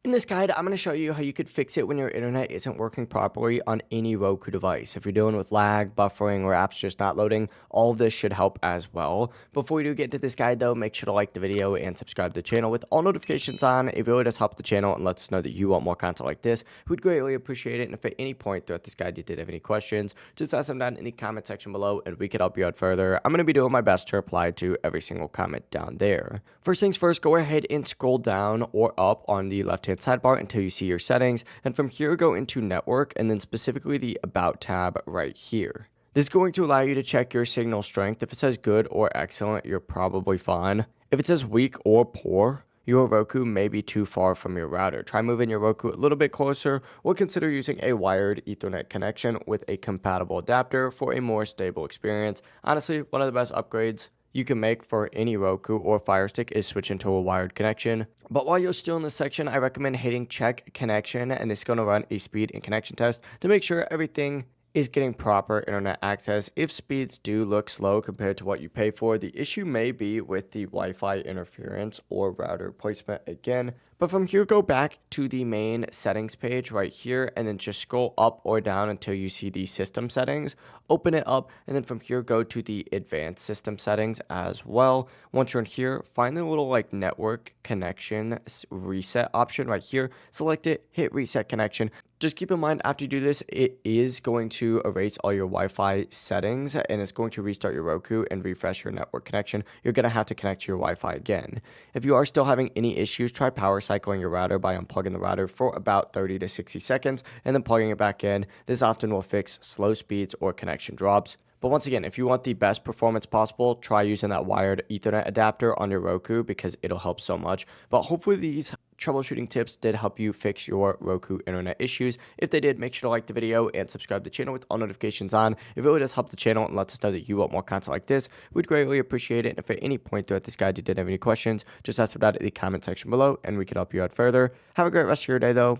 In this guide, I'm going to show you how you could fix it when your internet isn't working properly on any Roku device. If you're dealing with lag, buffering, or apps just not loading, all of this should help as well. Before we do get to this guide though, make sure to like the video and subscribe to the channel with all notifications on. It really does help the channel and lets us know that you want more content like this. We'd greatly appreciate it. And if at any point throughout this guide you did have any questions, just ask them down in the comment section below and we could help you out further. I'm going to be doing my best to reply to every single comment down there. First things first, go ahead and scroll down or up on the left-hand sidebar until you see your settings, and from here go into network and then specifically the about tab right here. This is going to allow you to check your signal strength. If it says good or excellent, you're probably fine. If it says weak or poor, your Roku may be too far from your router. Try moving your Roku a little bit closer or consider using a wired Ethernet connection with a compatible adapter for a more stable experience. Honestly, one of the best upgrades you can make for any Roku or Fire Stick is switching to a wired connection. But while you're still in this section, I recommend hitting check connection, and it's going to run a speed and connection test to make sure everything is getting proper internet access. If speeds do look slow compared to what you pay for, the issue may be with the Wi-Fi interference or router placement again. But from here, go back to the main settings page right here and then just scroll up or down until you see the system settings. Open it up and then from here, go to the advanced system settings as well. Once you're in here, find the little like network connection reset option right here. Select it, hit reset connection. Just keep in mind after you do this, it is going to erase all your Wi-Fi settings and it's going to restart your Roku and refresh your network connection. You're going to have to connect to your Wi-Fi again. If you are still having any issues, try power cycling your router by unplugging the router for about 30 to 60 seconds and then plugging it back in. This often will fix slow speeds or connection drops. But once again, if you want the best performance possible, try using that wired Ethernet adapter on your Roku because it'll help so much. But hopefully these troubleshooting tips did help you fix your Roku internet issues. If they did, make sure to like the video and subscribe to the channel with all notifications on. It really does help the channel and lets us know that you want more content like this. We'd greatly appreciate it. And if at any point throughout this guide you did have any questions, just ask them down in the comment section below and we can help you out further. Have a great rest of your day though.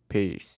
Peace.